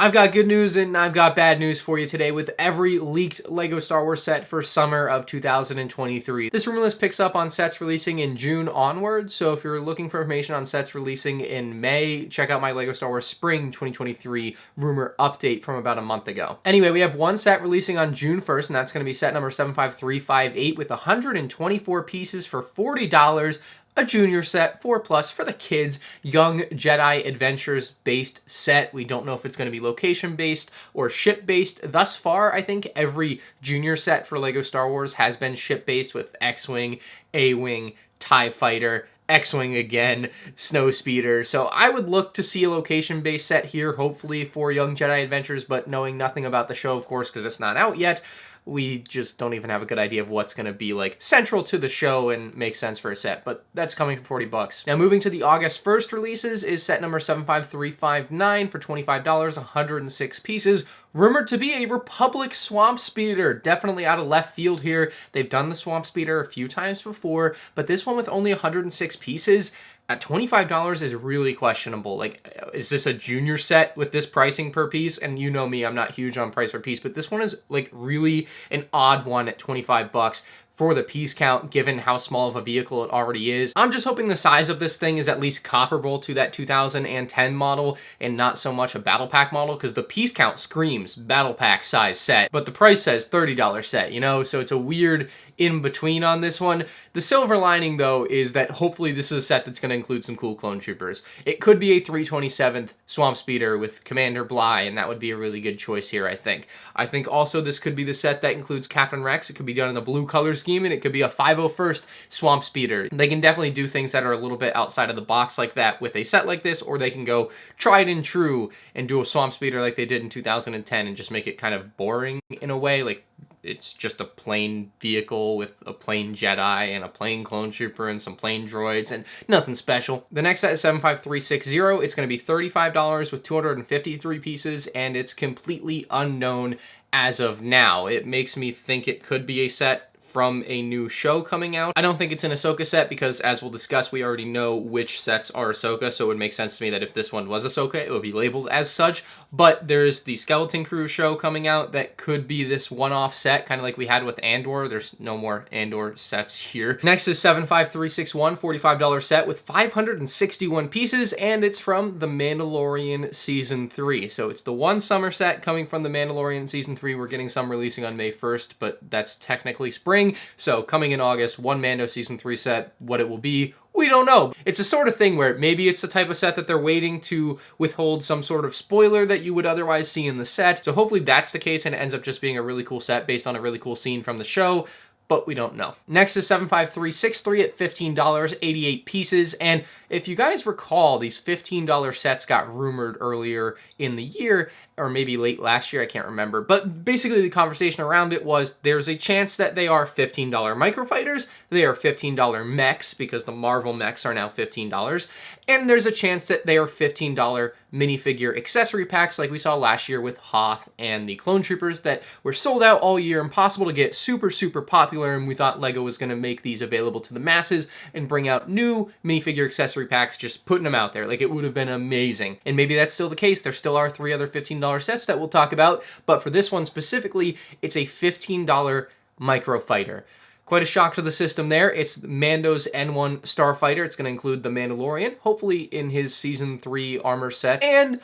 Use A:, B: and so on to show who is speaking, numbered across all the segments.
A: I've got good news and I've got bad news for you today with every leaked LEGO Star Wars set for summer of 2023. This rumor list picks up on sets releasing in June onwards, so if you're looking for information on sets releasing in May, check out my LEGO Star Wars Spring 2023 rumor update from about a month ago. Anyway, we have one set releasing on June 1st, and that's going to be set number 75358 with 124 pieces for $40. A junior set, 4+ for the kids, Young Jedi Adventures based set. We don't know if it's going to be location based or ship based. Thus far, I think every junior set for LEGO Star Wars has been ship based with X-Wing, A-Wing, TIE Fighter, X-Wing again, Snowspeeder. So I would look to see a location-based set here, hopefully for Young Jedi Adventures, but knowing nothing about the show, of course, because it's not out yet, we just don't even have a good idea of what's going to be like central to the show and makes sense for a set, but that's coming for $40. Now moving to the August 1st releases is set number 75359 for $25, 106 pieces, rumored to be a Republic Swamp Speeder. Definitely out of left field here. They've done the Swamp Speeder a few times before, but this one with only 106 pieces at $25 is really questionable. Like, is this a junior set with this pricing per piece? And you know me, I'm not huge on price per piece, but this one is like really an odd one at $25 for the piece count, given how small of a vehicle it already is. I'm just hoping the size of this thing is at least comparable to that 2010 model and not so much a battle pack model, because the piece count screams battle pack size set, but the price says $30 set, you know? So it's a weird in between on this one. The silver lining though is that hopefully this is a set that's going to include some cool clone troopers. It could be a 327th Swamp Speeder with Commander Bly, and that would be a really good choice here, I think. I think also this could be the set that includes Captain Rex. It could be done in the blue color scheme, and it could be a 501st Swamp Speeder. They can definitely do things that are a little bit outside of the box like that with a set like this, or they can go tried and true and do a Swamp Speeder like they did in 2010 and just make it kind of boring in a way. Like, it's just a plain vehicle with a plain Jedi and a plain clone trooper and some plain droids and nothing special. The next set is 75360. It's going to be $35 with 253 pieces, and it's completely unknown as of now. It makes me think it could be a set from a new show coming out. I don't think it's an Ahsoka set because, as we'll discuss, we already know which sets are Ahsoka, so it would make sense to me that if this one was Ahsoka, it would be labeled as such. But there's the Skeleton Crew show coming out that could be this one-off set, kind of like we had with Andor. There's no more Andor sets here. Next is 75361, $45 set with 561 pieces, and it's from The Mandalorian Season 3. So it's the one summer set coming from The Mandalorian Season 3. We're getting some releasing on May 1st, but that's technically spring. So coming in August, one Mando Season 3 set. What it will be, we don't know. It's a sort of thing where maybe it's the type of set that they're waiting to withhold some sort of spoiler that you would otherwise see in the set. So hopefully that's the case and it ends up just being a really cool set based on a really cool scene from the show, but we don't know. Next is 75363 at $15, 88 pieces. And if you guys recall, these $15 sets got rumored earlier in the year, or maybe late last year, I can't remember. But basically the conversation around it was there's a chance that they are $15 microfighters, they are $15 mechs, because the Marvel mechs are now $15, and there's a chance that they are $15 minifigure accessory packs like we saw last year with Hoth and the clone troopers that were sold out all year, impossible to get, super, super popular, and we thought LEGO was going to make these available to the masses and bring out new minifigure accessory packs, just putting them out there. Like, it would have been amazing. And maybe that's still the case. There still are 3 other $15 sets that we'll talk about, but for this one specifically, it's a $15 microfighter. Quite a shock to the system there. It's Mando's N1 Starfighter. It's going to include the Mandalorian, hopefully in his Season 3 armor set, and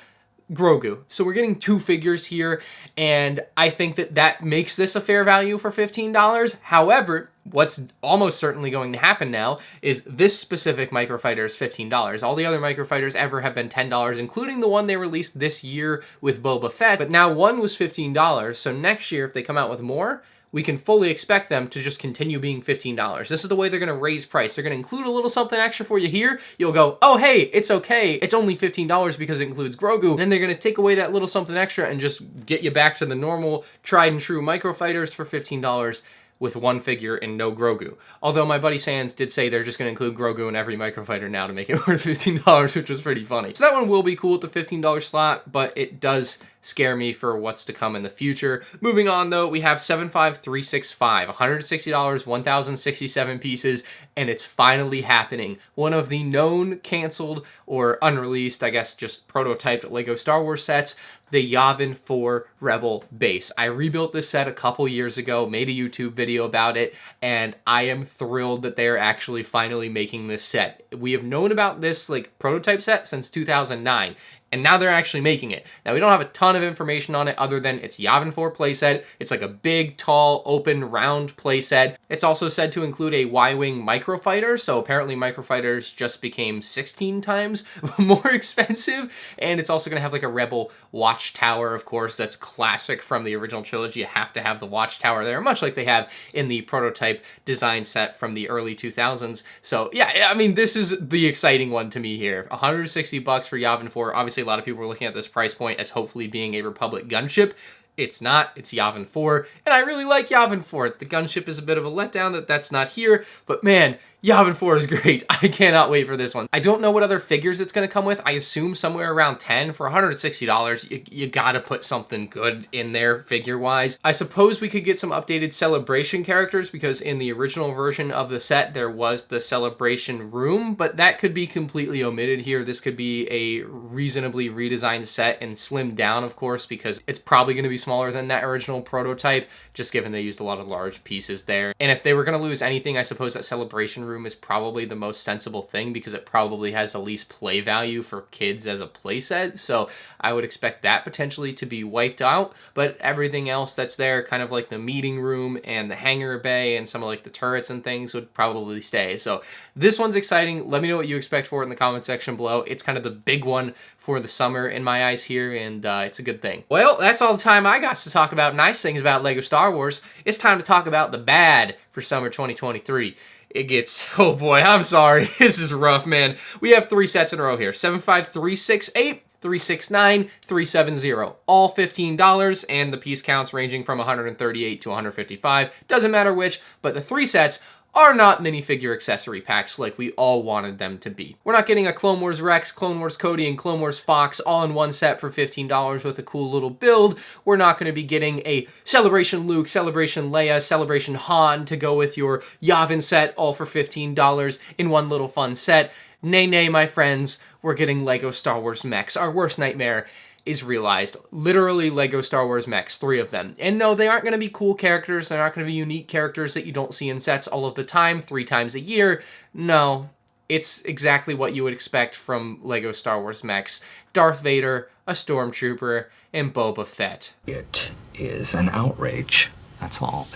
A: Grogu. So we're getting 2 figures here, and I think that that makes this a fair value for $15. However, what's almost certainly going to happen now is this specific microfighter is $15. All the other microfighters ever have been $10, including the one they released this year with Boba Fett, but now one was $15, so next year if they come out with more, we can fully expect them to just continue being $15. This is the way they're going to raise price. They're going to include a little something extra for you here. You'll go, oh, hey, it's okay. It's only $15 because it includes Grogu. And then they're going to take away that little something extra and just get you back to the normal tried and true microfighters for $15 with one figure and no Grogu. Although my buddy Sans did say they're just going to include Grogu in every microfighter now to make it worth $15, which was pretty funny. So that one will be cool at the $15 slot, but it does scare me for what's to come in the future. Moving on though, we have 75365, $160, 1,067 pieces, and it's finally happening. One of the known canceled or unreleased, I guess just prototyped LEGO Star Wars sets. the Yavin 4 Rebel base. I rebuilt this set a couple years ago, made a YouTube video about it, and I am thrilled that they're actually finally making this set. We have known about this like prototype set since 2009. And now they're actually making it. Now, we don't have a ton of information on it other than it's Yavin 4 playset. It's like a big, tall, open, round playset. It's also said to include a Y-Wing Microfighter, so apparently Microfighters just became 16 times more expensive. And it's also going to have like a Rebel Watchtower, of course. That's classic from the original trilogy. You have to have the Watchtower there, much like they have in the prototype design set from the early 2000s. So yeah, I mean, this is the exciting one to me here. $160 for Yavin 4. Obviously, a lot of people are looking at this price point as hopefully being a Republic gunship. It's not. It's Yavin 4, and I really like Yavin 4. The gunship is a bit of a letdown that that's not here, but man, Yavin 4 is great. I cannot wait for this one. I don't know what other figures it's going to come with. I assume somewhere around 10. For $160, you gotta put something good in there figure-wise. I suppose we could get some updated Celebration characters, because in the original version of the set, there was the Celebration room, but that could be completely omitted here. This could be a reasonably redesigned set and slimmed down, of course, because it's probably going to be smaller than that original prototype, just given they used a lot of large pieces there. And if they were going to lose anything, I suppose that Celebration room is probably the most sensible thing, because it probably has the least play value for kids as a playset. So I would expect that potentially to be wiped out, but everything else that's there, kind of like the meeting room and the hangar bay and some of like the turrets and things, would probably stay. So this one's exciting. Let me know what you expect for it in the comment section below. It's kind of the big one for the summer in my eyes here, and it's a good thing. Well, that's all the time I got to talk about nice things about LEGO Star Wars. It's time to talk about the bad for summer 2023. It gets, oh boy, I'm sorry. This is rough, man. We have 3 sets in a row here. 75368, 369, 370. All $15, and the piece counts ranging from 138 to 155. Doesn't matter which, but the 3 sets are not minifigure accessory packs like we all wanted them to be. We're not getting a Clone Wars Rex, Clone Wars Cody, and Clone Wars Fox all in one set for $15 with a cool little build. We're not going to be getting a Celebration Luke, Celebration Leia, Celebration Han to go with your Yavin set all for $15 in one little fun set. Nay, nay, my friends, we're getting LEGO Star Wars Mechs. Our worst nightmare is realized. Literally LEGO Star Wars Mechs, 3 of them. And no, they aren't going to be cool characters. They're not going to be unique characters that you don't see in sets all of the time, 3 times a year. No, it's exactly what you would expect from LEGO Star Wars Mechs. Darth Vader, a Stormtrooper, and Boba Fett.
B: It is an outrage. That's all.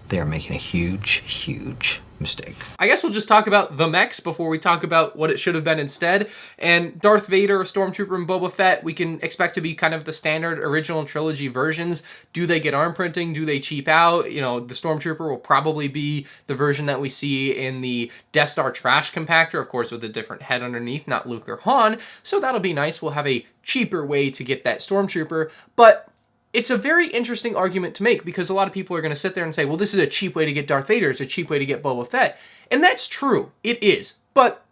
B: They're making a huge, huge mistake.
A: I guess we'll just talk about the mechs before we talk about what it should have been instead. And Darth Vader, Stormtrooper, and Boba Fett, we can expect to be kind of the standard original trilogy versions. Do they get arm printing? Do they cheap out? You know, the Stormtrooper will probably be the version that we see in the Death Star trash compactor, of course, with a different head underneath, not Luke or Han. So that'll be nice. We'll have a cheaper way to get that Stormtrooper. But it's a very interesting argument to make, because a lot of people are going to sit there and say, well, this is a cheap way to get Darth Vader. It's a cheap way to get Boba Fett. And that's true. It is. But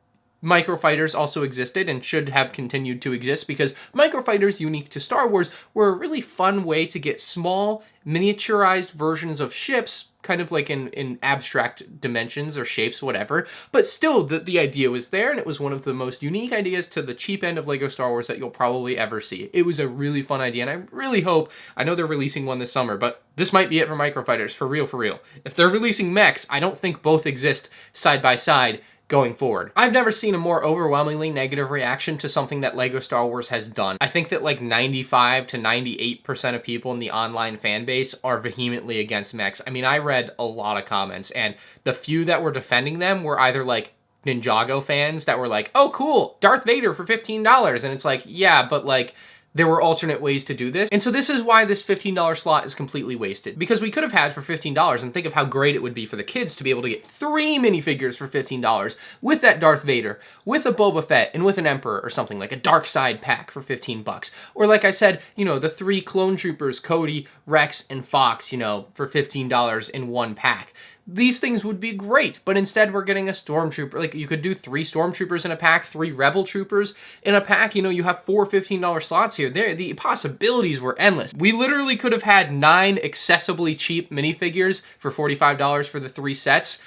A: Microfighters also existed and should have continued to exist, because Microfighters, unique to Star Wars, were a really fun way to get small, miniaturized versions of ships, kind of like in abstract dimensions or shapes, whatever. But still, the idea was there, and it was one of the most unique ideas to the cheap end of LEGO Star Wars that you'll probably ever see. It was a really fun idea, and I really hope, I know they're releasing one this summer, but this might be it for Microfighters, for real, for real. If they're releasing mechs, I don't think both exist side by side going forward. I've never seen a more overwhelmingly negative reaction to something that LEGO Star Wars has done. I think that like 95 to 98% of people in the online fan base are vehemently against mechs. I mean, I read a lot of comments, and the few that were defending them were either like Ninjago fans that were like, oh cool, Darth Vader for $15. And it's like, yeah, but like, there were alternate ways to do this. And so this is why this $15 slot is completely wasted. Because we could have had for $15, and think of how great it would be for the kids to be able to get 3 minifigures for $15 with that Darth Vader, with a Boba Fett, and with an Emperor or something, like a Dark Side pack for $15. Or like I said, you know, the 3 clone troopers, Cody, Rex, and Fox, you know, for $15 in one pack. These things would be great, but instead we're getting a Stormtrooper. Like, you could do 3 Stormtroopers in a pack, 3 Rebel Troopers in a pack. You know, you have 4 $15 slots here. The possibilities were endless. We literally could have had 9 accessibly cheap minifigures for $45 for the 3 sets.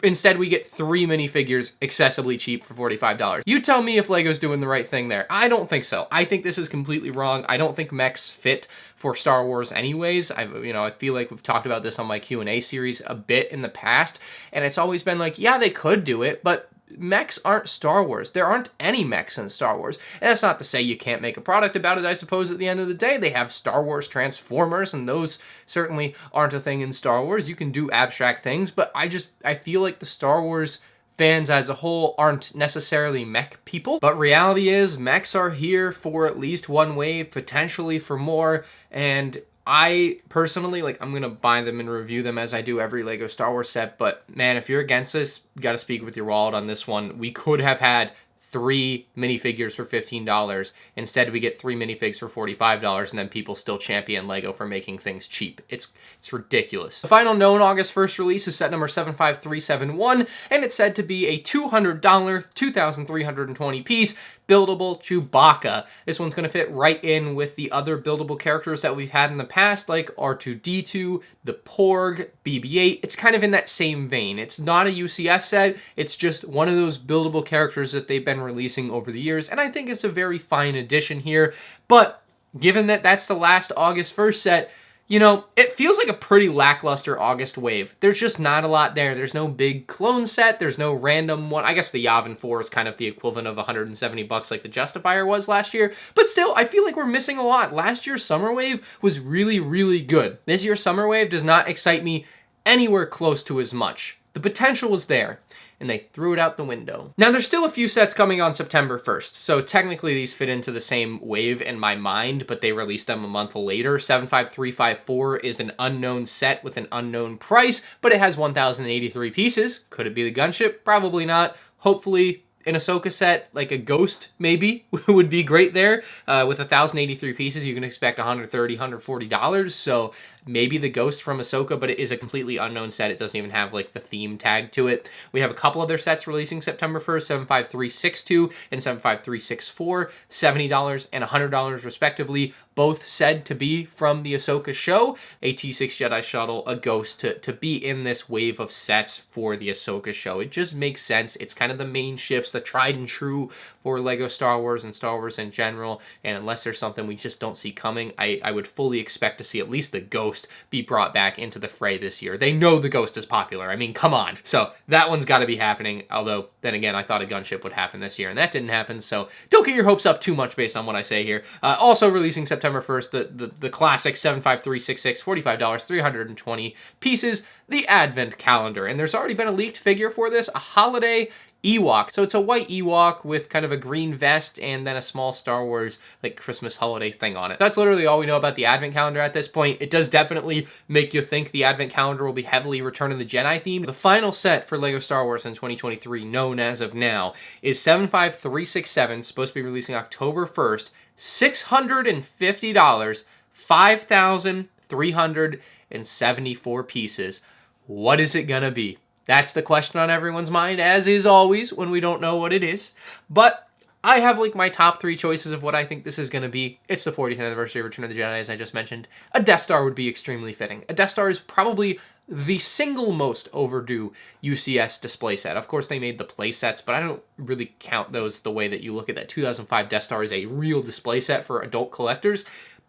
A: Instead, we get 3 minifigures excessively cheap for $45. You tell me if LEGO's doing the right thing there. I don't think so. I think this is completely wrong. I don't think mechs fit for Star Wars anyways. I feel like we've talked about this on my Q&A series a bit in the past, and it's always been like, yeah, they could do it, but mechs aren't Star Wars. There aren't any mechs in Star Wars. And that's not to say you can't make a product about it. I suppose at the end of the day, they have Star Wars Transformers, and those certainly aren't a thing in Star Wars. You can do abstract things, but I feel like the Star Wars fans as a whole aren't necessarily mech people. But reality is, mechs are here for at least one wave, potentially for more, and I personally, I'm going to buy them and review them as I do every LEGO Star Wars set, but man, if you're against this, you got to speak with your wallet on this one. We could have had 3 minifigures for $15. Instead, we get 3 minifigs for $45, and then people still champion LEGO for making things cheap. It's ridiculous. The final known August 1st release is set number 75371, and it's said to be a $200, 2,320 piece buildable Chewbacca. This one's going to fit right in with the other buildable characters that we've had in the past, like R2-D2, the Porg, BB-8. It's kind of in that same vein. It's not a UCS set, it's just one of those buildable characters that they've been releasing over the years, and I think it's a very fine addition here. But given that that's the last August 1st set, it feels like a pretty lackluster August wave. There's just not a lot there. There's no big clone set. There's no random one. I guess the Yavin 4 is kind of the equivalent of $170 like the Justifier was last year. But still, I feel like we're missing a lot. Last year's summer wave was really, really good. This year's summer wave does not excite me anywhere close to as much. The potential was there, and they threw it out the window. Now, there's still a few sets coming on September 1st, so technically these fit into the same wave in my mind, but they released them a month later. 75354 is an unknown set with an unknown price, but it has 1,083 pieces. Could it be the gunship? Probably not. Hopefully, an Ahsoka set, like a Ghost, maybe, would be great there. With 1,083 pieces, you can expect $130, $140, so maybe the Ghost from Ahsoka, but it is a completely unknown set. It doesn't even have, the theme tag to it. We have a couple other sets releasing September 1st, 75362 and 75364, $70 and $100 respectively, both said to be from the Ahsoka show. A T6 Jedi Shuttle, a Ghost, to be in this wave of sets for the Ahsoka show. It just makes sense. It's kind of the main ships, the tried and true for LEGO Star Wars and Star Wars in general, and unless there's something we just don't see coming, I would fully expect to see at least the Ghost be brought back into the fray this year. They know the Ghost is popular. I mean, come on. So that one's got to be happening, although then again, I thought a gunship would happen this year, and that didn't happen, so don't get your hopes up too much based on what I say here. Also releasing September 1st, the classic 75366, $45, 320 pieces, the Advent Calendar, and there's already been a leaked figure for this, a holiday Ewok. So it's a white Ewok with kind of a green vest and then a small Star Wars Christmas holiday thing on it. That's literally all we know about the Advent Calendar at this point. It does definitely make you think the Advent Calendar will be heavily Return of the Jedi themed. The final set for LEGO Star Wars in 2023, known as of now, is 75367, supposed to be releasing October 1st, $650, 5,374 pieces. What is it gonna be? That's the question on everyone's mind, as is always when we don't know what it is. But I have my top 3 choices of what I think this is going to be. It's the 40th anniversary of Return of the Jedi, as I just mentioned. A Death Star would be extremely fitting. A Death Star is probably the single most overdue UCS display set. Of course, they made the play sets, but I don't really count those the way that you look at that 2005 Death Star as a real display set for adult collectors.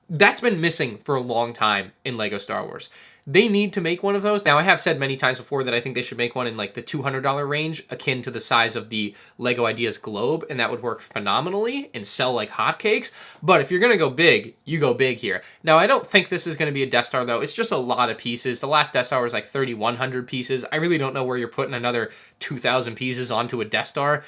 A: That's been missing for a long time in LEGO Star Wars. They need to make one of those. Now, I have said many times before that I think they should make one in the $200 range, akin to the size of the LEGO Ideas Globe, and that would work phenomenally and sell like hotcakes. But if you're going to go big, you go big here. Now, I don't think this is going to be a Death Star, though. It's just a lot of pieces. The last Death Star was 3,100 pieces. I really don't know where you're putting another 2,000 pieces onto a Death Star.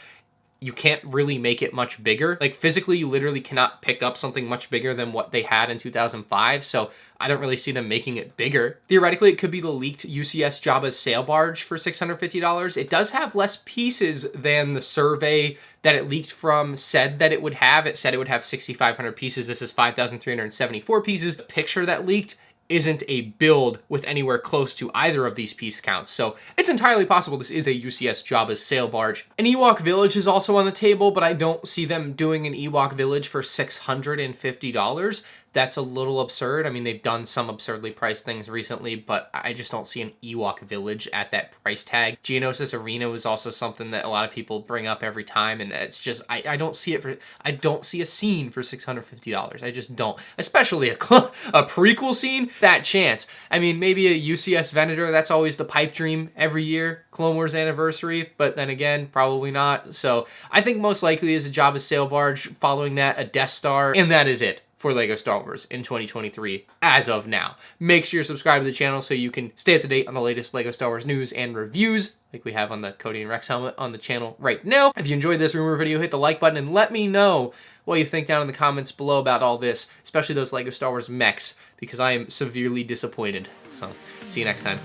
A: You can't really make it much bigger. Physically, you literally cannot pick up something much bigger than what they had in 2005, so I don't really see them making it bigger. Theoretically, it could be the leaked UCS Jabba's sail barge for $650. It does have less pieces than the survey that it leaked from said that it would have. It said it would have 6,500 pieces. This is 5,374 pieces. The picture that leaked isn't a build with anywhere close to either of these piece counts. So it's entirely possible this is a UCS Jabba's sail barge. An Ewok Village is also on the table, but I don't see them doing an Ewok Village for $650. That's a little absurd. I mean, they've done some absurdly priced things recently, but I just don't see an Ewok village at that price tag. Geonosis Arena was also something that a lot of people bring up every time, and it's just, I don't see it for, I don't see a scene for $650. I just don't. Especially a prequel scene, that chance. I mean, maybe a UCS Venator, that's always the pipe dream every year, Clone Wars anniversary, but then again, probably not. So I think most likely is a Jabba sail barge, following that a Death Star, and that is it for LEGO Star Wars in 2023 as of now. Make sure you're subscribed to the channel so you can stay up to date on the latest LEGO Star Wars news and reviews, like we have on the Cody and Rex helmet on the channel right now. If you enjoyed this rumor video, hit the like button and let me know what you think down in the comments below about all this, especially those LEGO Star Wars mechs, because I am severely disappointed. So, see you next time.